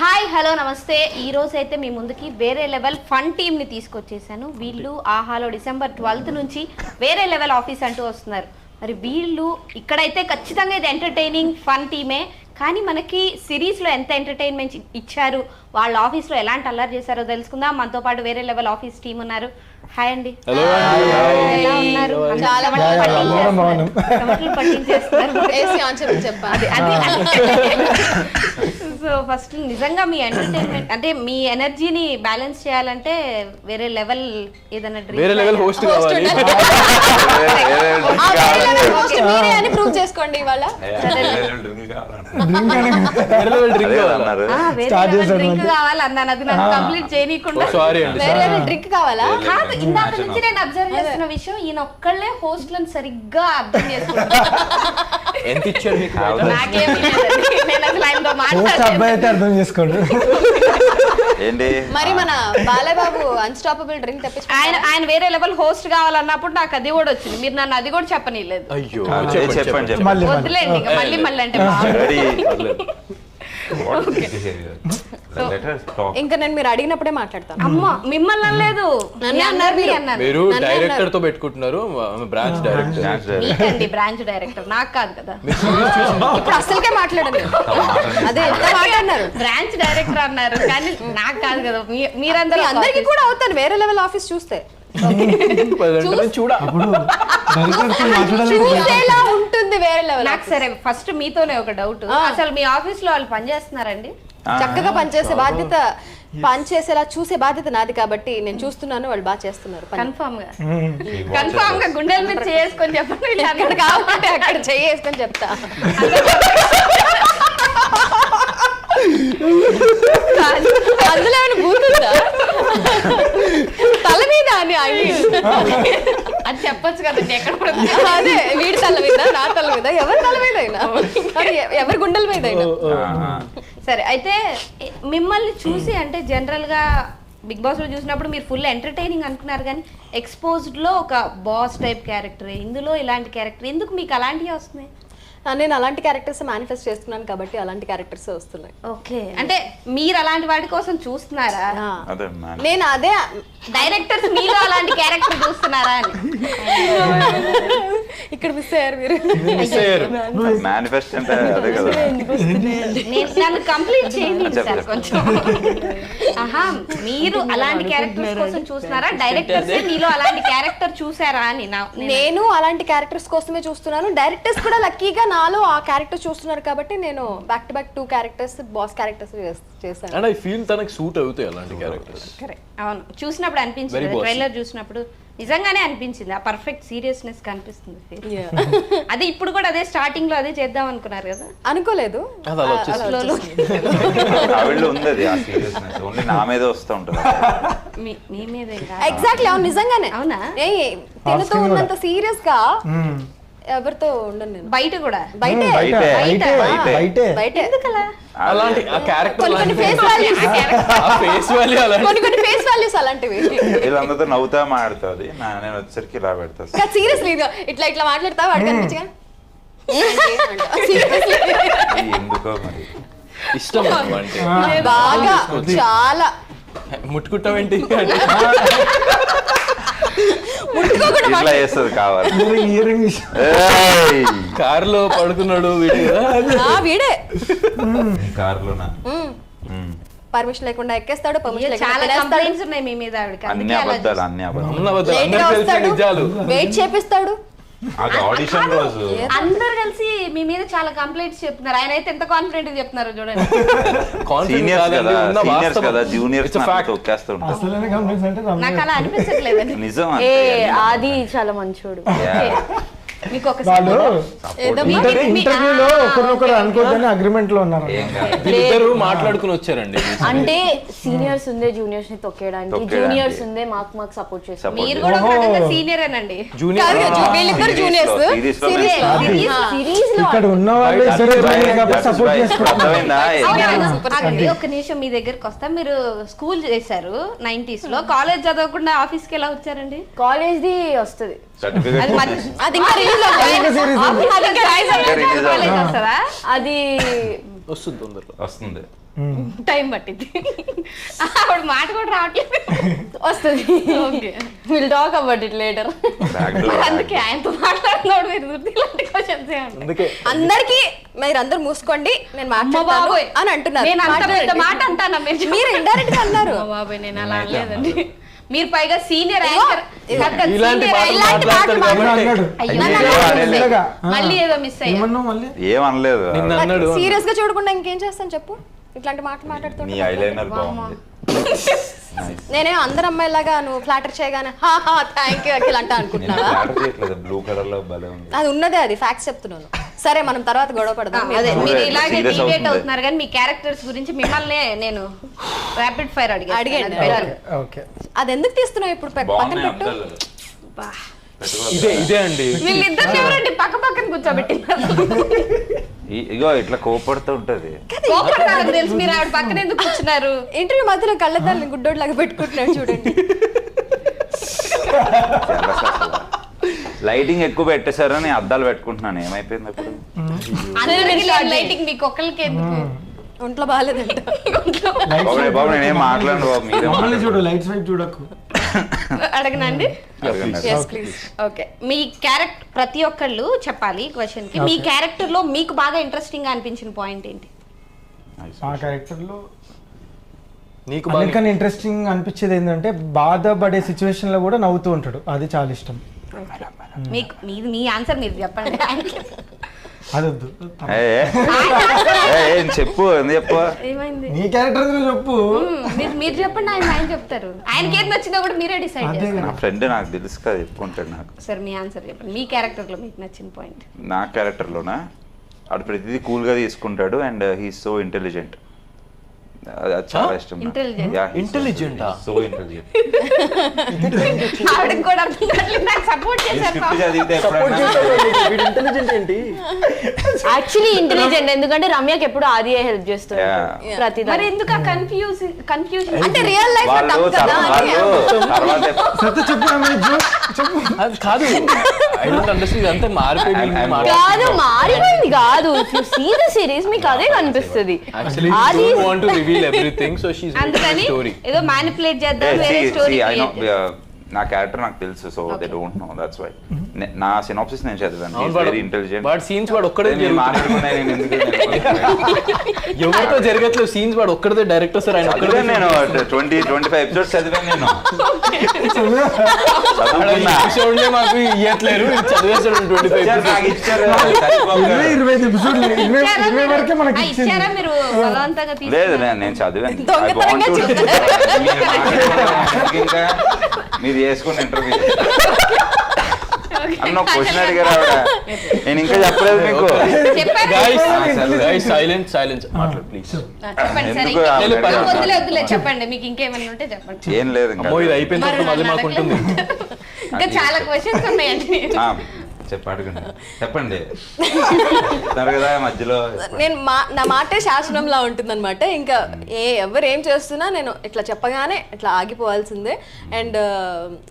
Hi hello నమస్తే. ఈ రోజు అయితే మీ ముందుకి వేరే లెవెల్ ఫన్ టీమ్ని తీసుకొచ్చేసాను. వీళ్ళు ఆహాలో డిసెంబర్ 12 నుంచి వేరే లెవెల్ ఆఫీస్ అంటూ వస్తున్నారు. మరి వీళ్ళు ఇక్కడైతే ఖచ్చితంగా ఇది ఎంటర్టైనింగ్ ఫన్ టీమే, కానీ మనకి సిరీస్లో ఎంత ఎంటర్టైన్మెంట్ ఇచ్చారు, వాళ్ళ ఆఫీస్లో ఎలాంటి అల్లరి చేశారో తెలుసుకుందాం. మనతో పాటు వేరే లెవెల్ ఆఫీస్ టీం ఉన్నారు. హాయ్ అండి, ఎలా ఉన్నారు? చాలా సో ఫస్ట్ నిజంగా మీ ఎంటర్టైన్మెంట్ అంటే మీ ఎనర్జీని బ్యాలెన్స్ చేయాలంటే వేరే లెవెల్ ఏదైనా వేరే లెవెల్ హోస్ట్ కావాలి. ప్రూవ్ చేసుకోండి ఇవాళ. డ్రింక్ కావాలన్నాను, అది నాకు కంప్లీట్ చేయనీయకుండా. డ్రింక్ కావాలా? కాదు, ఇందాక నుంచి నేను అబ్జర్వ్ చేస్తున్న విషయం, ఈయన ఒక్కళ్ళే హోస్ట్లను సరిగ్గా అర్థం చేసుకుంటాను. ఎంత ఇచ్చాడు నేను అసలు ఆయనతో అర్థం చేసుకోండి. మరి మన బాలబాబు అన్స్టాపబుల్ డ్రింక్ తెప్పించి ఆయన వేరే లెవెల్ హోస్ట్ కావాలన్నప్పుడు నాకు అది కూడా వచ్చింది. మీరు నన్ను అది కూడా చెప్పనీయలేదు. అయ్యో వద్దులేండి, మళ్ళీ మళ్ళీ అంటే ఇంకా నేను మీరు అడిగినప్పుడే మాట్లాడతాను. అమ్మ మిమ్మల్ని అనలేదు, మీరు డైరెక్టర్ తో పెట్టుకుంటున్నారు. బ్రాంచ్ డైరెక్టర్ మీకండి, బ్రాంచ్ డైరెక్టర్ నాకు కాదు కదా. ఇప్పుడు అసలుకే మాట్లాడండి. అదే ఎంత మాట్లాడినారు, బ్రాంచ్ డైరెక్టర్ అన్నారు, కానీ నాకు కాదు కదా. మీరందరూ అందరికీ కూడా అవుతారు వేరే లెవెల్ ఆఫీస్ చూస్తే. చూసేలా ఉంటుంది వేరే లెవెల్. నాకు సరే ఫస్ట్ మీతోనే ఒక డౌట్, అసలు మీ ఆఫీస్ లో వాళ్ళు పనిచేస్తున్నారండి? చక్కగా పనిచేసే బాధ్యత, పనిచేసేలా చూసే బాధ్యత నాది కాబట్టి నేను చూస్తున్నాను, వాళ్ళు బాగా చేస్తున్నారు. కన్ఫామ్ గా గుండెల మీద చేసుకొని చెప్పండి. అక్కడ కావాలంటే అక్కడ చేసుకొని చెప్తా. అందులో ఏమైనా బూతుందా తల మీద అని అది చెప్పొచ్చు కదండి. ఎక్కడ అదే వీడి తల మీద, నా తల మీద, ఎవరి తల మీద అయినా, ఎవరి గుండెల మీద అయినా. సరే, అయితే మిమ్మల్ని చూసి అంటే జనరల్ గా బిగ్ బాస్ లో చూసినప్పుడు మీరు ఫుల్ ఎంటర్టైనింగ్ అనుకున్నారు, కానీ ఎక్స్పోజ్డ్ లో ఒక బాస్ టైప్ క్యారెక్టర్, ఇందులో ఇలాంటి క్యారెక్టర్ ఎందుకు మీకు అలాంటివి వస్తున్నాయి? నేను అలాంటి క్యారెక్టర్స్ మేనిఫెస్ట్ చేస్తున్నాను కాబట్టి అలాంటి క్యారెక్టర్స్ వస్తున్నాయి. ఓకే, అంటే మీరు అలాంటి వాటి కోసం చూస్తున్నారా? నేను అదే డైరెక్టర్స్ మీలో అలాంటి క్యారెక్టర్ చూస్తున్నారా అని. ఇక్కడ మిస్ అయ్యారు మీరు. మేనిఫెస్ట్ అంటే అదే కదా. నన్ను కంప్లీట్ చేయండి సార్ కొంచెం. ఆహా, మీరు అలాంటి క్యారెక్టర్స్ కోసం చూస్తున్నారా, డైరెక్టర్స్ మీలో అలాంటి క్యారెక్టర్ చూసారా అని? నేను అలాంటి క్యారెక్టర్స్ కోసమే చూస్తున్నాను. డైరెక్టర్స్ కూడా లక్కీగా నాలో ఆ క్యారెక్టర్ చూస్తున్నారు కాబట్టి నేను back to back 2 characters boss characters చేశాను. అండ్ ఐ ఫీల్ తనకి సూట్ అవుతాయి అలాంటి క్యారెక్టర్స్. కరెక్ట్, అవును. చూసినప్పుడు అనిపించింది, ట్రైలర్ చూసినప్పుడు నిజంగానే అనిపించింది, ఆ పర్ఫెక్ట్ సీరియస్నెస్ కనిపిస్తుంది. అదే ఇప్పుడు కూడా అదే స్టార్టింగ్ లో అదే చేద్దాం అనుకున్నారు కదా? అనుకోలేదు, ఎగ్జాక్ట్లీ. అవును, నిజంగానే. అవునా? తినతో ఉన్నంత సీరియస్ గా ఎవరితో ఉండను నేను. బయట కూడా బయటే ఎందుకలా? అలాంటి ఆ క్యారెక్టర్ కొన్ని ఫేస్ వాల్యూస్ అలాంటివి వీళ్ళందరితో నవ్వుతా మాట్లాడుతుంది, నేను వచ్చేసరికి ఇలా పెడతా. సీరియస్లీ ఇట్లా ఇట్లా మాట్లాడతా వాడికి అనిపించగా ఎందుకో మరి ఇష్టం బాగా చాలా ముట్టుకుంటామేంటి, ఇట్లా చేస్తుంది కావాలి. కారులో పడుకున్నాడు వీడే కారులోనా పర్మిషన్ లేకుండా ఎక్కేస్తాడు. చాలా కంప్లైంట్స్ ఉన్నాయి మీ మీద. అన్ని అబద్ధాలు, అన్ని నిజాలు. వెయిట్ చేపిస్తాడు. ఆడిషన్ రోజు అందరు కలిసి మీ మీద చాలా కంప్లైంట్స్ చెప్తున్నారు. ఆయన అయితే ఎంత కాన్ఫిడెంట్ గా చెప్తున్నారు చూడండి. సీనియర్స్ కదా, జూనియర్స్ తొక్కేస్తుంటారు. నాకు అలా అనిపించట్లేదండి. నిజం, అది చాలా మంచోడు. మీకు ఒక ఇంటర్వ్యూలో ఒకరినొకరు అనుకోవద్దని అగ్రిమెంట్ లో ఉన్నారు. ఇద్దరు మాట్లాడుకుని వచ్చారండి. అంటే సీనియర్స్ ఉందే జూనియర్స్ ని తొక్కేయడానికి, జూనియర్స్ ఉందే మాకు సపోర్ట్ చేస్తారు. మీరు కూడా ఒక సీనియర్ అనండి. వీళ్ళిద్దరు జూనియర్స్. సిరీస్ లో ఇక్కడ ఉన్న వాళ్ళు సపోర్ట్ చేసుకుంటారు. ఒక్క నిమిషం మీ దగ్గరకు వస్తా. మీరు స్కూల్ చేశారు 90s లో, కాలేజ్ చదవకుండా ఆఫీస్ కి ఎలా వచ్చారండి? కాలేజ్ ది వస్తుంది, అది ఇంకా అది వస్తుంది, తొందరలో వస్తుంది. టైం పట్టింది. ఆవిడ మాట కూడా రావట్లేదు. వస్తుంది. Okay, will talk about it later. అందుకే ఆయనతో మాట్లాడుతున్నాడు మీరు ఇలాంటి క్వశ్చన్స్ అందుకే అందరికి మీరందరూ మూసుకోండి నేను మాట్లాడతాను బాబోయ్ అని అంటున్నారు. నేను అంత పెద్ద మాట్లాడండి. మాట అంటానా మీరు ఇండైరెక్ట్ గా అన్నారు. బాబాయ్ నేను అలా అనలేదండి. మీరు పైగా సీనియర్ యాంకర్ ఇలాంటి మాటలు మాట్లాడతాడు కాబట్టి అన్నాడు. ఇలాగా. మళ్ళీ ఏదో మిస్ అయ్యా. ఏమన్నావు మళ్ళీ? ఏమనలేదు. నిన్న అన్నాడు సీరియస్ గా చూడకుండా ఇంకేం చేస్తాను చెప్పు. ఇట్లాంటి మాటలు నీ మాట్లాడుతుంటే ఐలైనర్ బాగుంది. నేనే అందరు అమ్మాయిలాగా నువ్వు ఫ్లాటర్ చేయగానే థ్యాంక్ యూ అఖిల్ అంటా నేను అనుకుంటున్నావా? ఫ్లాటర్ చేయట్లేదు, బ్లూ కలర్ లో భలే ఉంది. అది ఉన్నదే, అది ఫ్యాక్ట్స్ చెప్తున్నాను. సరే మనం తర్వాత గొడవ పడదాం. అదే మీరు ఇలాగే Serious డిబేట్ అవుతుంది. అవుతున్నారు కానీ మీ క్యారెక్టర్స్ గురించి మిమ్మల్ని నేను ర్యాపిడ్ ఫైర్ అడిగాను. ఓకే. అది ఎందుకు తీస్తున్నావు ఇప్పుడు? పక్కన బాగున్నాయి పెట్టు. అద్దాలు. పెట్టుకో. ఇదే అండి. వీళ్ళిద్దరు ఎవరండి పక్క పక్కన కూర్చోబెట్టినారు? ఇగో ఇట్లా కోపడుతూ ఉంటది. కోపడతారని తెలుసు, మీరు ఆవిడ పక్కన ఎందుకు కూర్చున్నారు? ఇంటర్వ్యూ మధ్యలో కళ్ళద్దాలని గుడ్డోడ్లాగా పెట్టుకుంటున్నాడు చూడండి. లైటింగ్ ఎక్కువ పెట్టేశారని అద్దాలు పెట్టుకుంటున్నాను. ఏమైపోయింది అప్పుడు? అందరికీ లైటింగ్ మీకు ఒక్కరికి ఎందుకు? ఒంట్లో బాగాలేదంట. బాబు నేనేం మాట్లాడను బాబు, మీరే మమ్మల్ని చూడు, లైట్స్ వైపు చూడకు. అడగనండి. అడగండి. Yes, please. Okay, me character ప్రతి ఒక్కళ్ళు చెప్పాలి క్వశ్చన్ కి. మీ క్యారెక్టర్ లో మీకు బాగా ఇంట్రెస్టింగ్ గా అనిపించిన పాయింట్ ఏంటి? ఆ క్యారెక్టర్ లో నీకు బాగా అన్నిటికన్నా ఇంట్రెస్టింగ్ అనిపించేది ఏంటంటే బాధపడే సిచ్యువేషన్ లో కూడా నవ్వుతూ ఉంటాడు. అది చాలా ఇష్టం. మీకు మీ ఆన్సర్ మీరు చెప్పండి. ఆయనకి అది వద్దు. ఏం చెప్పు, ఎందుకు చెప్పు? ఏమైంది? నీ క్యారెక్టర్ చెప్పు. మీరు చెప్పండి, ఆయన చెప్తారు. ఆయనకి ఏది నచ్చిందో కూడా మీరే డిసైడ్ అదే చేస్తారు. నా ఫ్రెండ్ నాకు తెలుసు కదా, చెప్పుకుంటాడు నాకు. సార్ మీ ఆన్సర్ చెప్పండి. మీ క్యారెక్టర్ లో మీకు నచ్చిన పాయింట్? నా క్యారెక్టర్లోనా ఆడు ప్రతిదీ కూల్గా తీసుకుంటాడు అండ్ హీ సో ఇంటెలిజెంట్. అది చాలా ఇష్టం. Intelligent? Intelligent ఆ? So intelligent. ఆవిడకి కూడా అర్థం కావట్లేదు, నాకు సపోర్ట్ చేశారు. స్క్రిప్ట్ చదివితే ఎప్పుడైనా ఇంటెలిజెంట్ ఏంటి? యాక్చువల్లీ ఇంటెలిజెంట్, ఎందుకంటే రమ్యకి ఎప్పుడు ఆది హెల్ప్ చేస్తుంది Yeah. ప్రతి మరి ఎందుకు కన్ఫ్యూజన్? అంటే రియల్ లైఫ్ వాళ్ళు తర్వాత సత్య చెప్పు ఆమె చెప్పు. అది కాదు, ఐ డోంట్ అండర్స్టాండ్. ఇదంతా మారిపోయింది. కాదు మారిపోయింది కాదు, సీ ద సిరీస్ మీకు అదే కనిపిస్తుంది. Actually, she ఆది don't want to reveal everything, so she's making a అందుకని story. ఏదో మ్యానిపులేట్ చేద్దాం, వేరే స్టోరీ నా క్యారెక్టర్ నాకు తెలుసు, so they don't know, that's why. నా సినాప్సిస్ నేను చదివాను. అవును, ఈస్ వెరీ ఇంటెలిజెంట్. వాడు సీన్స్ వాడు ఒక్కడే నేను మాట్లాడుకున్నా, నేను ఎందుకు ఎవరితో జరగట్లేదు సీన్స్, వాడు ఒక్కడే డైరెక్టర్ సార్. ఆయన ఒక్కడే చదివాను. నేను 20-25 ఎపిసోడ్స్ చదివాను నేను. చదువుకున్నా. ఎపిసోడ్లే మాకు ఇయ్యట్లేరు, చదివేసాడు 25 నాకు ఇచ్చారు, చచ్చిపోయారు. 25 ఎపిసోడ్లు 20 వరకే మనకి ఇచ్చింది. ఇచ్చారా మీరు బలవంతంగా లేదు తీసుకున్నారా? నేను చదివాను. దొంగతనంగా I want to- మీరు మాట్లాడండి. ఇంకా మీరు చేసుకున్న ఇంటర్వ్యూ అన్న క్వశ్చన్ అడిగారు ఆవిడ, నేను ఇంకా చెప్పలేదు మీకు. చెప్పారు. గైస్ సైలెన్స్ మాట్లాడు ప్లీజ్. చెప్పండి సరే. ఎందుకు ఆవిడ వద్దులే చెప్పండి, మీకు ఇంకేమైనా ఉంటే చెప్పండి. ఏం లేదు ఇంకా. అమ్మో ఇది అయిపోయిన తర్వాత మళ్ళీ మాకు ఉంటుంది. ఇంకా చాలా క్వశ్చన్స్ ఉన్నాయండి. చెప్పండి చెప్తారు కదా మధ్యలో. నేను నా మాటే శాసనంలా ఉంటుందన్నమాట. ఇంకా ఎవరు ఏం చేస్తున్నా నేను ఇట్లా చెప్పగానే ఇట్లా ఆగిపోవాల్సిందే అండ్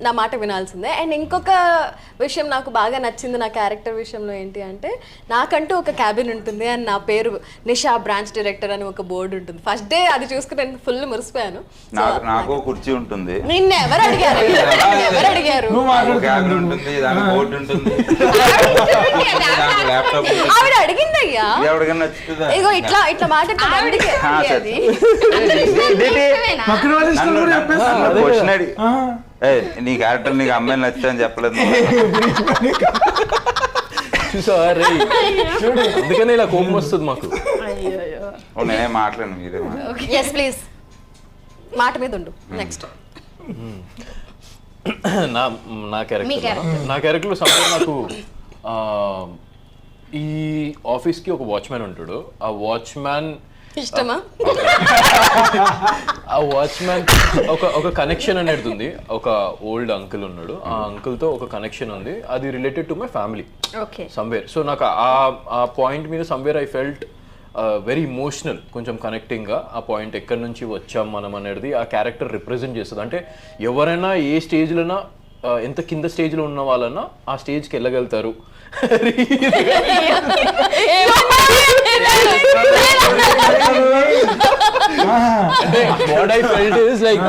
నా మాట వినాల్సిందే. అండ్ ఇంకొక విషయం నాకు బాగా నచ్చింది నా క్యారెక్టర్ విషయంలో ఏంటి అంటే, నాకంటూ ఒక క్యాబిన్ ఉంటుంది అండ్ నా పేరు నిషా బ్రాంచ్ డైరెక్టర్ అని ఒక బోర్డు ఉంటుంది. ఫస్ట్ డే అది చూసుకుని నేను ఫుల్ మురిసిపోయాను. నాకు కుర్చీ ఉంటుంది, నిన్న ఎవరు అడిగారు? ఎవరు అడిగారు? నువ్వు మాట్లాడుతున్నావు. క్యాబిన్ ఉంటుంది, దాని బోర్డు ఉంటుంది, ల్యాప్టాప్ ఆవిడ అడిగిందయ్యా. ఎవరికైనా నచ్చుతుందా? ఇగో ఇట్లా ఇట్లా మాట్లాడుతుంది అందుకే. పక్కన వాళ్ళ ఇష్టం కూడా చెప్పేసి. క్వశ్చన్ అడిగి ఆ. నీ క్యారెక్టర్ నీకు అమ్మాయిని నచ్చుతుందని చెప్పలేదు. చూసావా రే, అందుకనే ఇలా కోపం వస్తుంది మాకు. నేనేం మాట్లాడను, మీరే మాట్లాడండి. ఎస్ ప్లీజ్, మాట మీద ఉండు. నెక్స్ట్ నా క్యారెక్టర్ సపోజ్ నాకు ఈ ఆఫీస్ కి ఒక వాచ్మ్యాన్ ఉంటాడు. ఆ వాచ్మ్యాన్ ఇష్టమా? ఒక కనెక్షన్ అనేది ఉంది. ఒక ఓల్డ్ అంకుల్ ఉన్నాడు, ఆ అంకుల్ తో ఒక కనెక్షన్ ఉంది, అది related to my family somewhere. So నాకు ఆ పాయింట్ మీద somewhere I felt very emotional, కొంచెం కనెక్టింగ్గా. ఆ పాయింట్ ఎక్కడి నుంచి వచ్చాం మనం అనేది ఆ క్యారెక్టర్ రిప్రజెంట్ చేస్తుంది. అంటే ఎవరైనా ఏ స్టేజ్లోనా ఎంత కింద స్టేజ్ లో ఉన్న వాళ్ళన్నా ఆ స్టేజ్ కి వెళ్ళగలుగుతారు. అంటే what I felt is like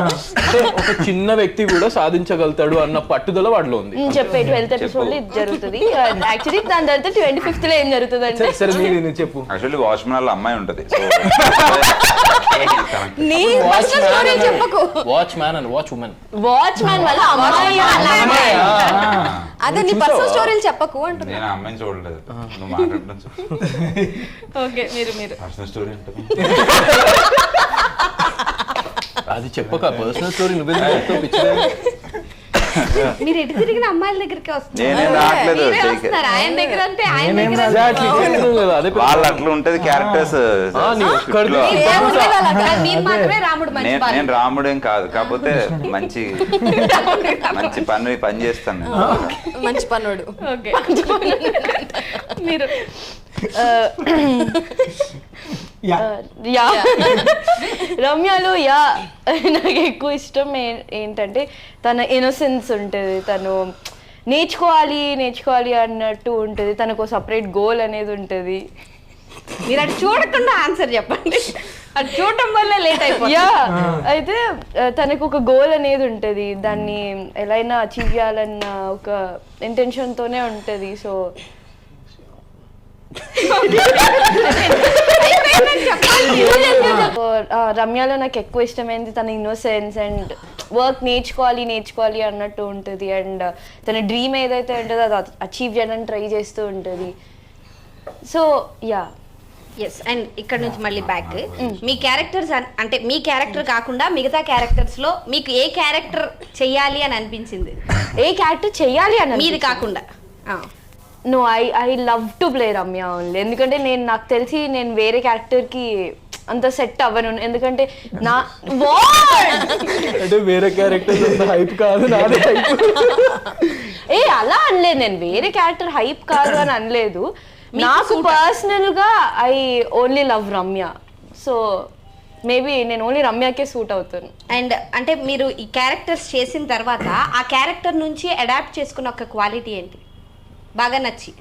ఒక చిన్న వ్యక్తి కూడా సాధించగలుగుతాడు అన్న పట్టుదల వాడిలో ఉంది. చెప్పే 12th ఎపిసోడ్ ఇది జరుగుతుంది. యాక్చువల్లీ దాని తర్వాత 25th లో ఏం జరుగుతుంది అంటే సరే నేను చెప్పు. యాక్చువల్లీ వాచ్మెన్ వాళ్ళ అమ్మాయి ఉంటది. నీ పర్సనల్ స్టోరీ చెప్పకు. Watch man and watch women. Watch man వల్ల అమ్మాయి అదే నీ పర్సనల్ స్టోరీలు చెప్పకు అంటున్నా. నేను అమ్మాయిని చూడలేదు, నువ్వు మాట్లాడడం చూడు. ఓకే మీరు పర్సనల్ స్టోరీ అంటే అది చెప్పక పర్సనల్ స్టోరీ నువ్వే మీరు ఎటు తిరిగిన అమ్మాయిల దగ్గరికి నేనే రావట్లేదు. వస్తున్నారు. ఆయన దగ్గర అంటే ఆయన దగ్గర అదే వాళ్ళు అట్లా ఉంటది క్యారెక్టర్స్. మీరు మాత్రమే రాముడు మంచి బాలుడు. నేను రాముడేం కాదు, కాకపోతే మంచి మంచి పని చేస్తాను. మంచి పనుడు. ఓకే మీరు యా రమ్యలో నాకు ఎక్కువ ఇష్టం ఏంటంటే తన ఇన్నోసెన్స్ ఉంటుంది. తను నేర్చుకోవాలి అన్నట్టు ఉంటుంది. తనకు సపరేట్ గోల్ అనేది ఉంటుంది. మీరు అటు చూడకుండా ఆన్సర్ చెప్పండి. అటు చూడటం వల్ల లేట్ అయిపోతుంది. అయితే తనకు ఒక గోల్ అనేది ఉంటుంది. దాన్ని ఎలా అయినా అచీవ్ చేయాలన్న ఒక ఇంటెన్షన్ తోనే ఉంటుంది. సో రమ్యలో నాకు ఎక్కువ ఇష్టమైంది తన ఇన్నోసెన్స్ అండ్ వర్క్ నేర్చుకోవాలి అన్నట్టు ఉంటుంది. అండ్ తన డ్రీమ్ ఏదైతే ఉంటుందో అది అచీవ్ చేయడానికి ట్రై చేస్తూ ఉంటుంది. So yes. అండ్ ఇక్కడ నుంచి మళ్ళీ బ్యాక్ మీ క్యారెక్టర్స్ అంటే మీ క్యారెక్టర్ కాకుండా మిగతా క్యారెక్టర్స్ లో మీకు ఏ క్యారెక్టర్ చెయ్యాలి అని అనిపించింది? ఏ క్యారెక్టర్ చెయ్యాలి అని మీది కాకుండా. No I love to play Ramya only. ఎందుకంటే నాకు తెలిసి నేను వేరే క్యారెక్టర్కి అంత సెట్ అవ్వను. ఎందుకంటే అంటే వేరే క్యారెక్టర్ హైప్ కాదు నాదే హైప్. అలా అనలేదు. నేను వేరే క్యారెక్టర్ హైప్ కాదు అని అనలేదు. నాకు పర్సనల్గా I only love Ramya. So maybe నేను ఓన్లీ రమ్యకే సూట్ అవుతాను. అండ్ అంటే మీరు ఈ క్యారెక్టర్స్ చేసిన తర్వాత ఆ క్యారెక్టర్ నుంచి అడాప్ట్ చేసుకున్న ఒక క్వాలిటీ ఏంటి బాగా నచ్చి?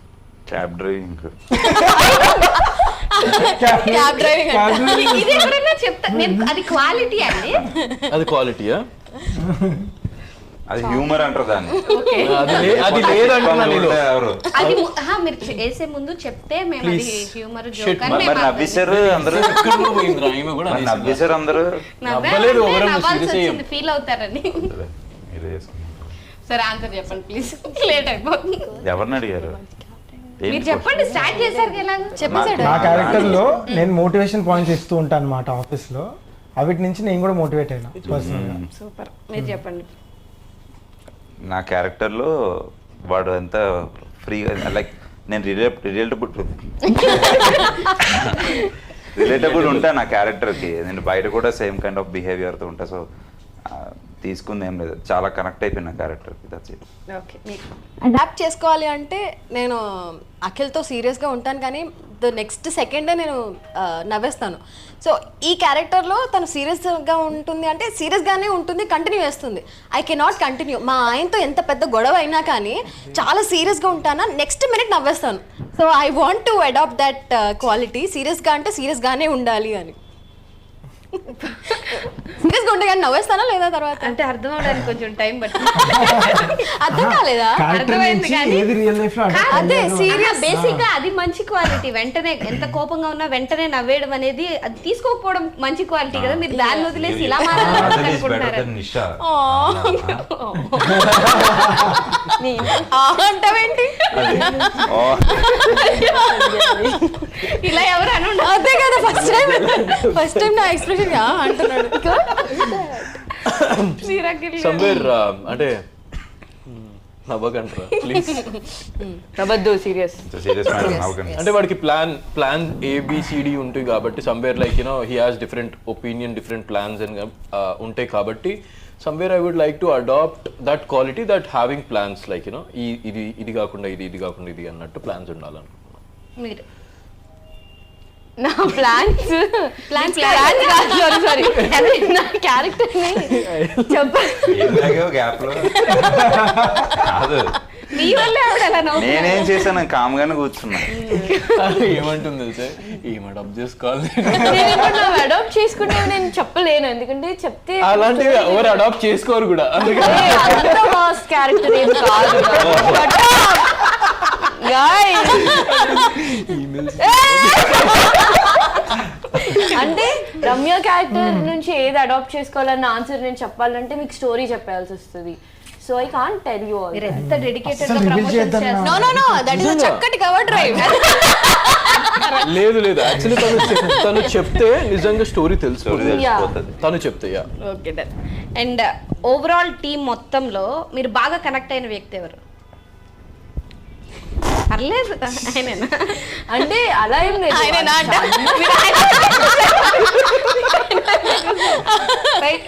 Cab driving. ఇది ఎవరైనా చెప్తా అది క్వాలిటీ అండి. అది క్వాలిటీయా? అది హ్యూమర్ అంటారు దాన్ని. అది లేదంటున్నా నేను. అది మీరు చేసే ముందు చెప్తే మేము అది హ్యూమర్ జోక్ అని మరి నవ్విసారు అందరూ. నవ్విసారు అందరూ. ఫీల్ అవుతారని. సరే ఆన్సర్ చెప్పండి ప్లీజ్. లేట్ అయిపోతుంది. ఎవరిని అడిగారు? మీరు చెప్పండి. స్టార్ట్ చేశారు ఎలా చెప్పేసాడు. నా క్యారెక్టర్ లో నేను మోటివేషన్ పాయింట్స్ ఇస్తూ ఉంటాను అన్నమాట ఆఫీస్ లో. అవిటి నుంచి నేను కూడా మోటివేట్ అయినా పర్సనల్ గా. సూపర్. మీరు చెప్పండి. నా క్యారెక్టర్ లో వాడు ఎంత ఫ్రీగా లైక్ నేను రిలేటబుల్ ఉంటా నా క్యారెక్టర్ కి. నేను బయట కూడా సేమ్ కైండ్ ఆఫ్ బిహేవియర్ తో ఉంటా. సో తీసుకుంది ఏం లేదు, చాలా కనెక్ట్ అయిపోయిన క్యారెక్టర్కి. That's it. ఓకే. అడాప్ట్ చేసుకోవాలి అంటే నేను అఖిల్తో సీరియస్గా ఉంటాను, కానీ ద నెక్స్ట్ సెకండే నేను నవ్వేస్తాను. సో ఈ క్యారెక్టర్లో తను సీరియస్గా ఉంటుంది అంటే సీరియస్గానే ఉంటుంది, కంటిన్యూ చేస్తుంది. I cannot continue. మా ఆయనతో ఎంత పెద్ద గొడవ అయినా కానీ చాలా సీరియస్గా ఉంటాను, నెక్స్ట్ మినిట్ నవ్వేస్తాను. So I want to adopt that quality. సీరియస్గా అంటే సీరియస్గానే ఉండాలి అని. సీరియస్గా ఉంటే కానీ నవ్వేస్తానా లేదా తర్వాత అంటే అర్థం అవడానికి కొంచెం టైం పట్టింది. అర్థం కాలేదా? అర్థమైంది కానీ అదే సీరియస్. బేసిక్ గా అది మంచి క్వాలిటీ. వెంటనే ఎంత కోపంగా ఉన్నా వెంటనే నవ్వేయడం అనేది అది తీసుకోకపోవడం మంచి క్వాలిటీ కదా. మీరు దాన్ని వదిలేసి ఇలా మాట్లాడుకుంటున్నారు. అంటావేంటి? ఇలా ఎవరు అను. అదే కదా ఫస్ట్ టైం నా ఎక్స్ప్రెషన్ అంటున్నాడు. సంవేర్ అంటే నవ్వకంటారా ప్లీజ్. నవ్వద్దు, సీరియస్. అంటే వాడికి ప్లాన్ ఏబిసిడి ఉంటాయి కాబట్టి somewhere like you know he has different opinion, different plans and ఉంటాయి కాబట్టి somewhere I would like to adopt that quality, that having plans, like you know ఇది కాకుండా ఇది కాకుండా ఇది అన్నట్టు ప్లాన్స్ ఉండాలనుకుంటున్నాను. మీరు నా ప్లాన్స్ సారీ నా క్యారెక్టర్ ని చెప్పాలి. గ్యాప్ లో కాదు, మీ వల్ల ఆవిడ అలా నవ్వుతుంది. నేనేం చేశాను, కామ్గానే కూర్చున్నా. ఏమంటుంది తెలుసా, ఏం అడాప్ట్ చేసుకోవాలి అడాప్ట్ చేసుకుంటే నేను చెప్పలేను, ఎందుకంటే చెప్తే అలాంటివి ఎవరు అడాప్ట్ చేసుకోరు కూడా. అందుకని అంత మాస్ క్యారెక్టర్ ఏం కాదు. అంటే రమ్య క్యారెక్టర్ నుంచి ఏది అడాప్ట్ చేసుకోవాలన్న ఆన్సర్ నేను చెప్పాలంటే మీకు స్టోరీ చెప్పాల్సి వస్తుంది. So I can't tell you. మీరు ఎంత డెడికేటెడ్ గా అస్సలు reveal ప్రమోషన్ చేద్దాం చేస్తారు. No no no that is చక్కటి కవర్ డ్రైవ్. లేదు యాక్చువల్లీ తను చెప్తే నిజంగా స్టోరీ తెలుసు, స్టోరీ తెలిసిపోతుంది. తను చెప్తే yeah. Okay done. And overall team మొత్తంలో మీరు బాగా కనెక్ట్ అయిన వ్యక్తి ఎవరు? పర్లేదు ఆయనేనా? అంటే అలా ఏం లేదు. ఆయనేనా అంట? Right.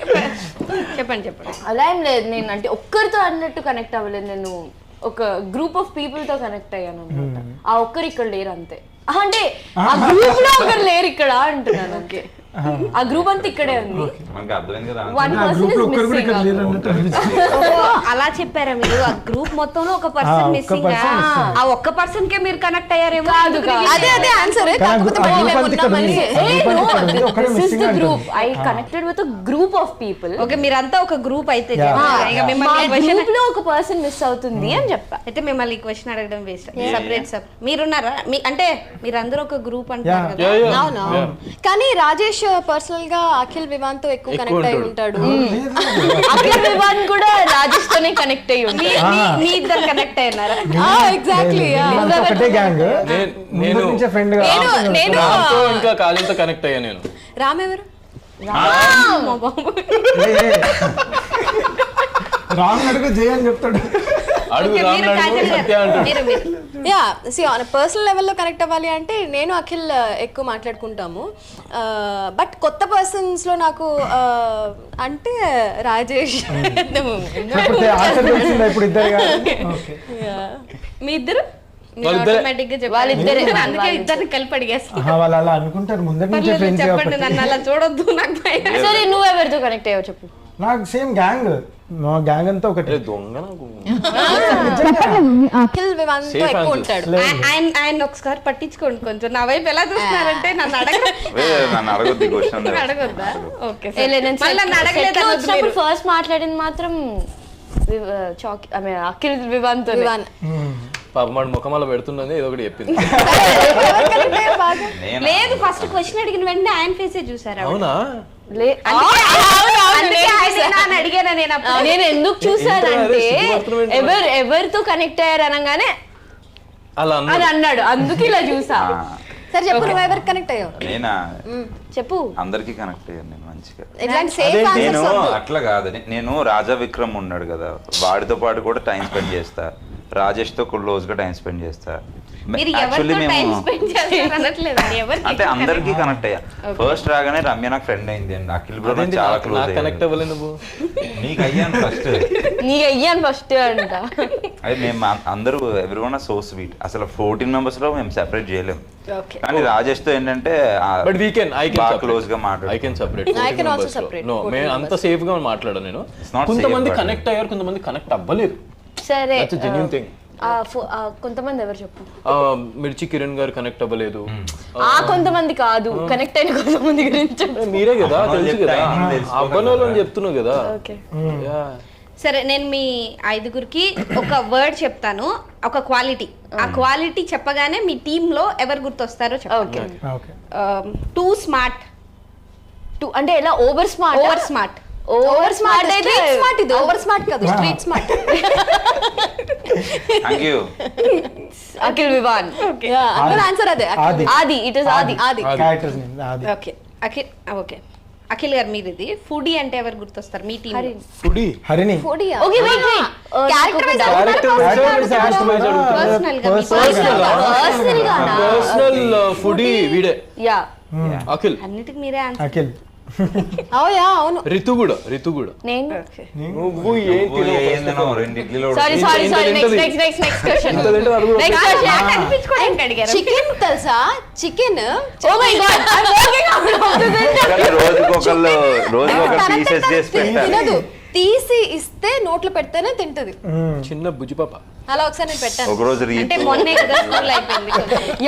చెప్పండి. అలా ఏం లేదు. నేను అంటే ఒక్కరితో అన్నట్టు కనెక్ట్ అవ్వలేదు. నేను ఒక గ్రూప్ ఆఫ్ పీపుల్ తో కనెక్ట్ అయ్యాను అనమాట. ఆ ఒక్కరు ఇక్కడ లేరు అంతే. అంటే ఆ గ్రూప్ లో ఒకరు లేరు ఇక్కడ అంటున్నాను. ఓకే, ఆ గ్రూప్ అంతా ఇక్కడే ఉంది. మనకి అర్థమైంది కదా. వన్ ఆ పర్సన్ గ్రూప్ లో ఇస్ ఒక్కరు కూడా ఇక్కడ లేరు మిస్సింగ్. అన్నట్టు అనిపించింది. అలా చెప్పారా మీరు? ఆ గ్రూప్ మొత్తంలో ఒక పర్సన్ ఒక్క మిస్సింగ్. person missing. ఆ ఒక్క పర్సన్ కే మీరు కనెక్ట్ అయ్యారేమో. కాదు. అదే ఆన్సర్. కానీ కాకపోతే ఆ మళ్ళీ group మేము అంతా ఇక్కడ ఉన్నామని. ఉంది. ఒక్కడే దిస్ ఇస్ missing ద అంటుంది. Group. I connected with group of people. Okay, మీరంతా ఒక గ్రూప్ అయితే Yeah. చెప్పారు. ఇక మా మిమ్మల్ని క్వశ్చన్ గ్రూప్ లో ఒక పర్సన్ మిస్ అవుతుంది అని చెప్పా. అయితే మిమ్మల్ని క్వశ్చన్ అడగడం వేస్ట్. సపరేట్ మీరున్నారా? మీరంటే మీరందరూ ఒక గ్రూప్ అంటారు కదా. Yeah. అవును. కానీ రాజేష్ పర్సనల్ గా అఖిల్ వివాన్ తో ఎక్కువ కనెక్ట్ అయి ఉంటాడు. అఖిల్ వివాన్ కూడా రాజేష్ తోనే కనెక్ట్ అయ్యి ఉంది. మీ ఇద్దరు కనెక్ట్ అయ్యారా? ఎగ్జాక్ట్లీ. వీళ్ళంతా ఒకటే గ్యాంగ్. నేను నుంచే ఫ్రెండ్ గా నేను రామ్తో ఇంకా కాజల్తో కనెక్ట్ అయ్యా నేను. రామ్ ఎవరు? రాంగ్ అడుగు జయ అని చెప్తాడు. అడుగు Okay, మీరు రామ్ కాజల్ సత్య గారు. అంటాడు. మీరు. యా సి ఆన్ పర్సనల్ లెవెల్లో కనెక్ట్ అవ్వాలి అంటే నేను అఖిల్ ఎక్కువ మాట్లాడుకుంటాము. బట్ కొత్త పర్సన్స్ లో నాకు అంటే రాజేష్. లేకపోతే ఆన్సర్ తెలిసిందా ఇప్పుడు ఇద్దరు? ఓకే, మీ ఇద్దరు వాళ్ళిద్దరే. ఆటోమేటిక్ గా చెప్పాలి. వాళ్ళిద్దరే. అందుకే ఇద్దరిని కలిపి అడిగేస్తాను. వాళ్ళు అలా అనుకుంటారు ముందర నుంచే పర్లేదు, ఫ్రెండ్స్ చెప్పండి. కాబట్టి. నన్ను అలా చూడొద్దు, నాకు భయం. సరే నువ్వు ఎవరితో కనెక్ట్ అయ్యావు చెప్పు. నాకు సేమ్ గ్యాంగ్, మా గ్యాంగ్ అంతా ఒకటే. అరే దొంగ నాకు. అఖిల్ వివాన్ తో Safe ఎక్కువ answers. ఉంటాడు. ఆయన ఒకసారి పట్టించుకోండి కొంచెం. నా వైపు ఎలా చూస్తున్నారంటే నన్ను నన్ను అడగొద్ది క్వశ్చన్. అడగొద్దా? ఓకే ఏ లే, నేను మళ్ళీ నన్ను అడగలేదు set లో అనొద్దు వచ్చినప్పుడు మీరు. ఫస్ట్ మాట్లాడింది మాత్రం అఖిల్ వివాన్ తో. వివాన్ పాప మన ముఖం అలా పెడుతున్నది ఏదో ఒకటి చెప్పింది. లేదు, ఫస్ట్ క్వశ్చన్ అడిగిన వెంటనే ఆయన ఫేసే చూసారా? అవునా? అందుకే ఆయన అని అడిగాను నేను అప్పుడు. నేను ఎందుకు చూసానంటే సిగ్గుపడుతున్నావు ఏంటి? ఎవరితో కనెక్ట్ అయ్యారు అనగానే అలా అని అన్నాడు. అన్నాడు, అందుకే ఇలా చూసా. సరే చెప్పు, నువ్వు ఎవరికి కనెక్ట్ అయ్యావు? నేనా? చెప్పు. అందరికి కనెక్ట్ అయ్యాను నేను మంచిగా. ఇట్లాంటి సేఫ్ అదే నేను ఆన్సర్స్ అట్లా కాదు, నేను రాజా విక్రమ్ ఉన్నాడు కదా, వాడితో పాటు కూడా టైం స్పెండ్ చేస్తా, రాజేష్ తో క్లోజ్ గా టైం స్పెండ్ చేస్తా. మీరు యాక్చువల్లీ ఎవరితో టైం మేము స్పెండ్ చేస్తారు అనట్లేదు. ఎవరికి అంటే అందరికీ కనెక్ట్ అయ్యా. ఫస్ట్ రాగానే రమ్య నాకు ఫ్రెండ్ అయింది అండి, అఖిల్ బ్రో అదేంటి చాలా నాకు క్లోజ్ కనెక్ట్ అవ్వలేదు నువ్వు? నీకు అయ్యాను ఫస్ట్. నీకు అయ్యాను ఫస్ట్ అంట. అది మేము అందరూ ఎవ్రీవన్ సో స్వీట్. అసలు 14 మెంబర్స్ లో మేము సెపరేట్ చేయలేము. ఓకే. కానీ రాజేష్ తో ఏంటంటే బట్ ఐ కెన్ క్లోజ్ గా ఐ మాట్లాడు. Can separate. I can also separate no 14 నేను అంత సేఫ్ గా మాట్లాడాను నేను. not కొంతమంది safe, but- కనెక్ట్ అయ్యారు, కొంతమంది కనెక్ట్ అవ్వలేదు. సరే దట్స్ ఎ జెన్యూన్ థింగ్. కొంతమంది ఎవరు చెప్పు. మిర్చి కిరణ్ గారు కనెక్ట్ అవ్వలేదు. ఆ కొంతమంది కాదు, కనెక్ట్ అయిన కొంతమంది గురించి చెప్పు. మీరే కదా అవ్వనోళ్ళు తెలుసు చెప్తే కదా, ఆయనకి తెలుసుకోవాలి అవ్వనోళ్ళు అని కదా. చెప్తున్నావు కదా. ఓకే. Yeah. సరే, నేను మీ ఐదుగురికి ఒక వర్డ్ చెప్తాను, ఒక క్వాలిటీ. ఆ క్వాలిటీ చెప్పగానే మీ టీమ్ లో ఎవరు గుర్తొస్తారో చెప్పండి. ఓకే. Okay, too smart. అంటే ఎలా? Over smart. Over smart. Over smart అయితే స్మార్ట్. ఇది ఓవర్ స్మార్ట్ కాదు, street smart. Thank you. Akhil Vivan. అందరూ ఆన్సర్ అదే. Adi. Adi, it is Adi. Adi. Characters name Adi. Okay, Akhil. Okay, Akhil గారు మీరు ఇది ఫుడీ అంటే ఎవరు గుర్తొస్తారు మీ టీమ్? ఫుడీ. హరిణి. ఫోడియా. Okay, wait wait. Character wise personal foodie వీడే. యా. అఖిల్. అన్నిటికి మీరే ఆన్సర్. అఖిల్ అవును. రితు కూడా నేను నువ్వు ఏం రెండు ఇడ్లీలో సారీ నెక్స్ట్ క్వశ్చన్ అనిపించుకోవడానికి అడిగారు. చికెన్ తెలుసా? చికెన్ ఓ మై గాడ్ రోజుకొకళ్ళు పీసెస్ చేసి పెట్టాలి. తినదు, తీసి ఇస్తే నోట్లో పెడితేనే తింటది. చిన్న బుజ్జి పాప. అలా ఒకసారి నేను పెట్టాను. ఒక రోజు అంటే మొన్నే కదా స్కూల్ అయిపోయింది.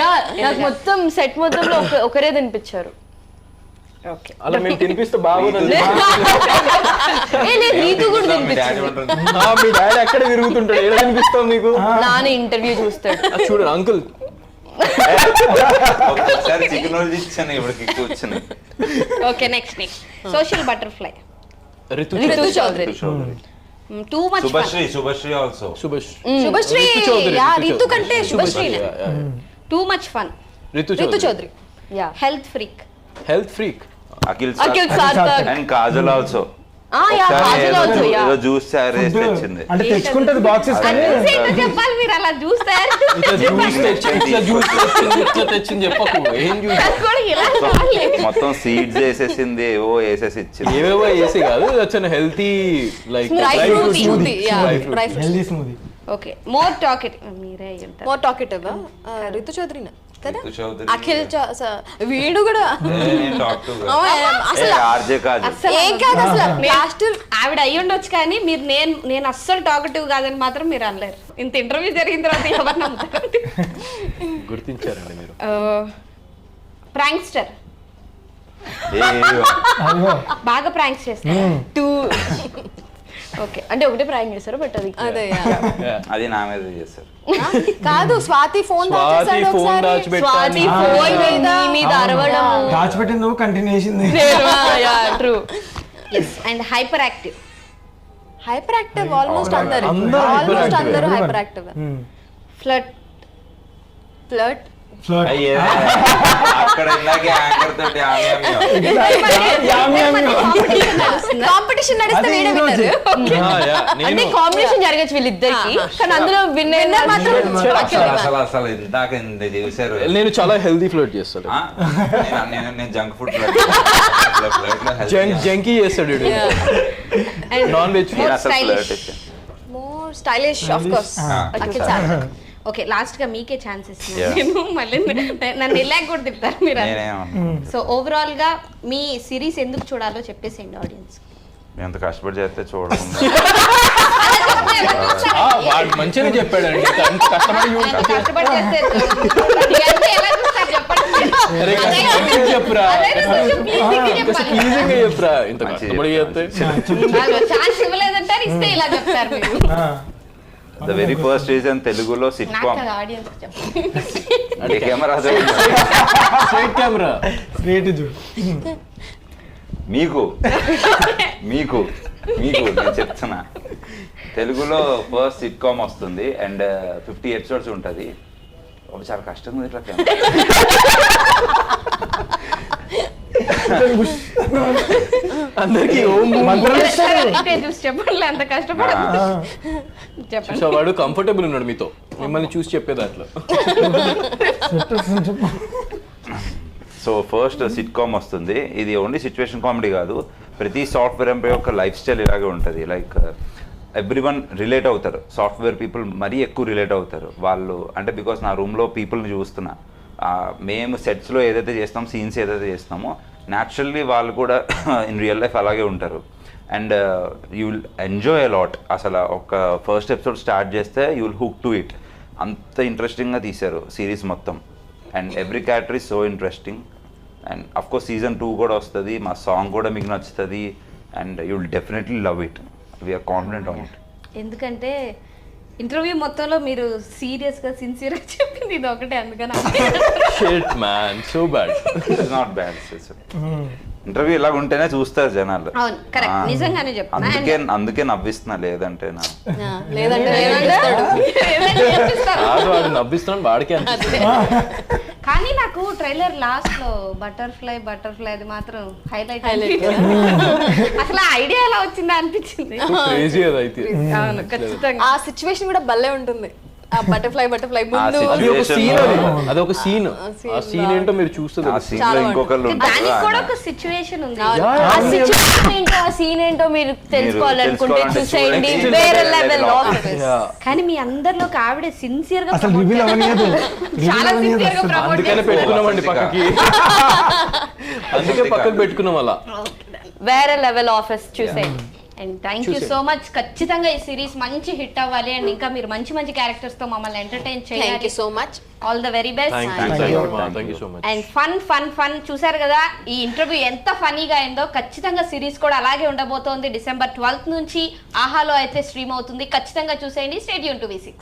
యా నాకు మొత్తం సెట్ మొత్తంలో ఒకరే తినిపించారు. అలా మేము తినిపిస్తే బాగుంది. రీతు కూడా తినిపించారు. మీ డాడీ ఎక్కడ తిరుగుతుంటాడు, ఎలా తినిపిస్తాం నీకు? నాన్న ఇంటర్వ్యూ చూస్తాడు. చూడు అంకుల్ ఒకసారి చికెన్ రోజు ఇచ్చాను, ఇప్పటికి కూర్చుని. Okay next social butterfly. Ritu Chowdary. Too much Shubhashree also. Shubhashree. Ritu కంటే Shubhashree. Too much fun. Ritu Chowdary. Yeah health freak. Akhil Sarthak. And Kajal also. ఏదో జ్యూస్ తెచ్చింది. అంటే తెచ్చుకుంటది బాక్సెస్ కానీ చెప్పాలి మీరు అలా చూస్తారు. తెచ్చింది చెప్పకు. ఏం మొత్తం సీడ్స్ వేసేసింది, ఏవో వేసేసి ఇచ్చింది. ఏవేవో వేసి కాదు, వచ్చిన healthy like healthy smoothie. Okay more talkative. మీరే చెప్తారు. మోర్ టాకెటివ్ రితు చౌదరినా కదా? రితు చౌదరి. అఖిల్ వీడు కూడా అసలు ఆర్జే కాజల్. ఏం కాదు అసలు. లాస్ట్ ఆవిడ అయ్యి ఉండొచ్చు కానీ మీరు నేను అస్సలు టాకెటివ్ కాదని మాత్రం మీరు అనలేరు. ఇంత ఇంటర్వ్యూ జరిగిన తర్వాత ఎవరు నమ్ముతారు? గుర్తించారండి మీరు. ప్రాంక్స్టర్. బాగా ప్రాంక్స్ చేస్తారు. ఓకే అంటే ఒకటే ప్రాంక్ చేస్తారు బట్ అది అదే అది నా మీద చేస్తారు. కాదు స్వాతి ఫోన్ దాచేసాడు ఒకసారి. స్వాతి ఫోన్ మీద అరవడం దాచిపెట్టింది నువ్వు కంటిన్యూ చేసింది. True. And hyper active. Almost అందరు హైపర్ యాక్టివ్. ఫ్లర్ట్. అక్కడ ఇలాగే యాంకర్ తోటి కాంపిటీషన్ నడిస్తే వీడే విన్నారు. అంటే కాంబినేషన్ జరగచ్చు వీళ్ళిద్దరికి, కానీ అందులో విన్నర్ మాత్రం అసలు ఇందాక చూసారు. నేను చాలా హెల్దీ ఫ్లోట్ చేస్తాను. నేను జంక్ ఫుడ్ జంకీ చేస్తాడు. Non veg more stylish of course Akhil Sarthak. Okay last గా మీకే ఛాన్స్ ఇస్తున్నాను నేను. మళ్ళీ నన్ను ఇలాగ కూడా తిప్పుతారు మీరు. సో ఓవరాల్ గా మీ సిరీస్ ఎందుకు చూడాలో చెప్పేసేయండి ఆడియన్స్. ఎంత కష్టపడి చేస్తే చూడకుండా. వాడు మంచిగా చెప్పాడండి. కష్టపడి చేస్తే ఎలా చూస్తారు చెప్పండి. చెప్పురా ఈజీగా చెప్పురా. ఇంత కష్టపడి చేస్తే ఛాన్స్ ఇవ్వలేదంటారు, ఇస్తే ఇలా చెప్తారు మీరు. ద వెరీ ఫస్ట్ రీజన్ తెలుగులో సిట్ కామ్. ఆడియన్స్ చెప్పండి. కెమెరా స్ట్రైట్ కెమెరా స్ట్రేట్ చూడు. మీకు నేను చెప్తున్నా, తెలుగులో ఫస్ట్ సిట్ కామ్ వస్తుంది అండ్ 50 ఎపిసోడ్స్ ఉంటుంది. చాలా కష్టంగా ఉంది ఇట్లా అందరికి చెప్పండి అంత కష్టపడి చెప్పండి. సో వాడు కంఫర్టబుల్ ఉన్నాడు మీతో, మిమ్మల్ని చూసి చెప్పే దాంట్లో. సో ఫస్ట్ సిట్ కామ్ వస్తుంది. ఇది ఓన్లీ సిచ్యువేషన్ కామెడీ కాదు, ప్రతి సాఫ్ట్వేర్ ఎంప్లాయ్ యొక్క లైఫ్ స్టైల్ ఇలాగే ఉంటుంది. లైక్ ఎవ్రీవన్ రిలేట్ అవుతారు. సాఫ్ట్వేర్ పీపుల్ మరీ ఎక్కువ రిలేట్ అవుతారు వాళ్ళు. అంటే బికాస్ నా రూమ్లో పీపుల్ని చూస్తున్నా, మేము సెట్స్లో ఏదైతే చేస్తామో, సీన్స్ ఏదైతే చేస్తామో, న్యాచురల్లీ వాళ్ళు కూడా ఇన్ రియల్ లైఫ్ అలాగే ఉంటారు. And you will enjoy a lot. అసలు ఒక ఫస్ట్ ఎపిసోడ్ స్టార్ట్ చేస్తే you will hook to it. అంత ఇంట్రెస్టింగ్గా తీశారు సిరీస్ మొత్తం. And every character is so interesting. And of course season 2 కూడా వస్తుంది. మా సాంగ్ కూడా మీకు నచ్చుతుంది and you will definitely love it. We are confident on it. ఎందుకంటే ఇంటర్వ్యూ మొత్తంలో మీరు సీరియస్ గా సిన్సియర్ గా చెప్పింది ఇది ఒకటే, అందుకని shit man so bad. It's not bad. Interview ఇలాగ ఉంటేనే చూస్తారు జనాలు. అవును కరెక్ట్, నిజంగానే చెప్తున్నా. అందుకే నవ్విస్తున్నా, లేదంటే వాడు నవ్విస్తున్నాడు వాడికే. కానీ నాకు ట్రైలర్ లాస్ట్ లో బటర్ఫ్లై అది మాత్రం హైలైట్. అసలు ఐడియా ఎలా వచ్చిందా అనిపించింది. క్రేజీ అది అయితే. అవును ఖచ్చితంగా. ఆ సిచ్యువేషన్ కూడా భలే ఉంటుంది. బటర్ఫ్లై ముందు అది ఒక సీన్, అది ఒక సీన్. ఆ సీన్ ఏంటో మీరు ఆ చూస్తుంది. సీన్ లో ఇంకొకళ్ళు దానికి కూడా ఉంటారు. ఒక సిచ్యువేషన్ ఉంది. ఆ సిచ్యువేషన్ ఏంటో ఆ సీన్ ఏంటో మీరు తెలుసుకోవాలనుకుంటే చూసేయండి చూడండి. వేరే లెవెల్ ఆఫీస్. కానీ మీ అందరిలో ఒక ఆవిడ సిన్సియర్ గా అసలు promote రివీల్ అవనియదు చాలా సిన్సియర్ గా ప్రమోట్ అందుకనే పెట్టుకున్నామండి పక్కకి. అందుకే పక్కకి పెట్టుకున్నాం అలా. వేరే లెవెల్ ఆఫీస్ చూసేయండి. And thank you so much. ఖచ్చితంగా ఈ సిరీస్ మంచి హిట్ అవ్వాలి అండ్ ఇంకా మీరు మంచి మంచి క్యారెక్టర్స్ తో మమ్మల్ని ఎంటర్టైన్ థ్యాంక్ చేయాలి. You so much. All the very best. Thank you so much. And fun చూసారు కదా ఈ ఇంటర్వ్యూ ఎంత ఫనీగా అయిందో. ఖచ్చితంగా సిరీస్ కూడా అలాగే ఉండబోతోంది. December 12th నుంచి ఆహాలో అయితే స్ట్రీమ్ అవుతుంది. ఖచ్చితంగా చూసేయండి. Stay tune to V6.